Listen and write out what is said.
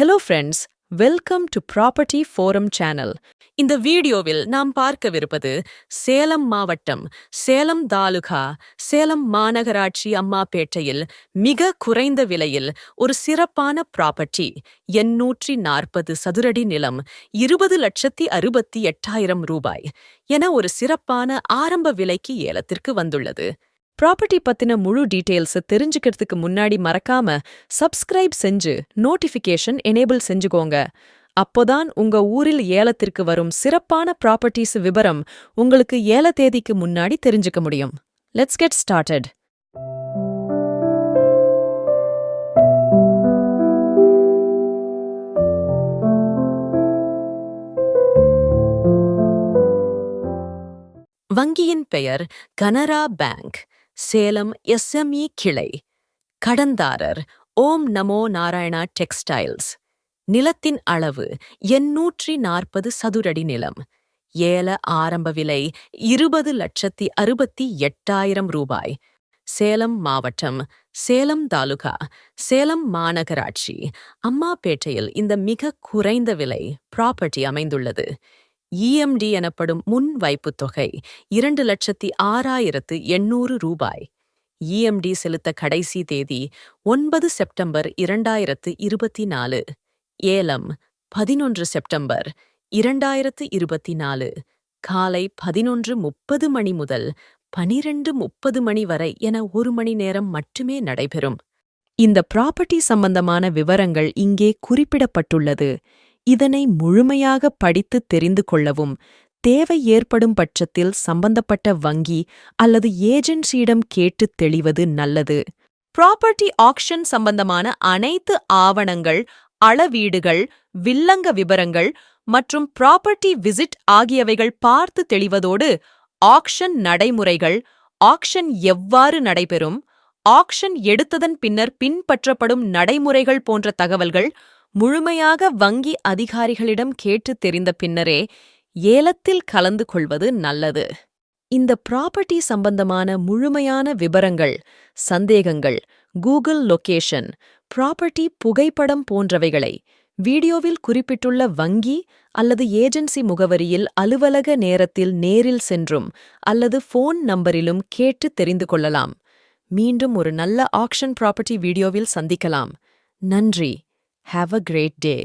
Hello friends, welcome to property forum channel. இந்த வீடியோவில் நாம் பார்க்கவிருப்பது சேலம் மாவட்டம், சேலம் தாலுகா, சேலம் மாநகராட்சி அம்மாபேட்டையில் மிக குறைந்த விலையில் ஒரு சிறப்பான ப்ராப்பர்ட்டி 840 சதுரடி நிலம் 20,68,000 ரூபாய் என ஒரு சிறப்பான ஆரம்ப விலைக்கு ஏலத்திற்கு வந்துள்ளது. ப்ராப்பர்ட்டி பத்தின முழு டீட்டெயில்ஸை தெரிஞ்சுக்கிறதுக்கு முன்னாடி மறக்காம சப்ஸ்கிரைப் செஞ்சு நோட்டிஃபிகேஷன் எனேபிள் செஞ்சுக்கோங்க. அப்போதான் உங்க ஊரில் ஏலத்திற்கு வரும் சிறப்பான ப்ராப்பர்ட்டிஸ் விபரம் உங்களுக்கு ஏல தேதிக்கு முன்னாடி தெரிஞ்சுக்க முடியும். Let's get started. வங்கியின் பெயர் கனரா பேங்க், சேலம் SME கிளை. கடன்தாரர் ஓம் நமோ நாராயணா டெக்ஸ்டைல்ஸ். நிலத்தின் அளவு 840 சதுரடி நிலம். ஏல ஆரம்ப விலை 20,68,000 ரூபாய். சேலம் மாவட்டம், சேலம் தாலுகா, சேலம் மாநகராட்சி அம்மாபேட்டையில் இந்த மிக குறைந்த விலை ப்ராப்பர்ட்டி அமைந்துள்ளது. EMD எனப்படும் முன் வைப்புத் தொகை 2,06,800 ரூபாய். EMD செலுத்த கடைசி தேதி 9 செப்டம்பர் 2024. ஏலம் 11 செப்டம்பர் 2024 காலை 11:30 மணி முதல் 12:30 மணி வரை என 1 மணி நேரம் மட்டுமே நடைபெறும். இந்த ப்ராப்பர்ட்டி சம்பந்தமான விவரங்கள் இங்கே குறிப்பிடப்பட்டுள்ளது. இதனை முழுமையாக படித்து தெரிந்து கொள்ளவும், தேவை ஏற்படும் பட்சத்தில் சம்பந்தப்பட்ட வங்கி அல்லது ஏஜென்சியிடம் கேட்டு தெளிவது நல்லது. ப்ராப்பர்ட்டி ஆக்ஷன் சம்பந்தமான அனைத்து ஆவணங்கள், அளவீடுகள், வில்லங்க விபரங்கள் மற்றும் ப்ராப்பர்ட்டி விசிட் ஆகியவைகள் பார்த்து தெளிவதோடு, ஆக்ஷன் நடைமுறைகள், ஆக்ஷன் எவ்வாறு நடைபெறும், ஆக்ஷன் எடுத்ததன் பின்னர் பின்பற்றப்படும் நடைமுறைகள் போன்ற தகவல்கள் முழுமையாக வங்கி அதிகாரிகளிடம் கேட்டு தெரிந்த பின்னரே ஏலத்தில் கலந்து கொள்வது நல்லது. இந்த ப்ராப்பர்ட்டி சம்பந்தமான முழுமையான விபரங்கள், சந்தேகங்கள், கூகுள் லொகேஷன், ப்ராப்பர்ட்டி புகைப்படம் போன்றவைகளை வீடியோவில் குறிப்பிட்டுள்ள வங்கி அல்லது ஏஜென்சி முகவரியில் அலுவலக நேரத்தில் நேரில் சென்றும் அல்லது ஃபோன் நம்பரிலும் கேட்டு தெரிந்து கொள்ளலாம். மீண்டும் ஒரு நல்ல ஆக்ஷன் ப்ராப்பர்ட்டி வீடியோவில் சந்திக்கலாம். நன்றி. Have a great day.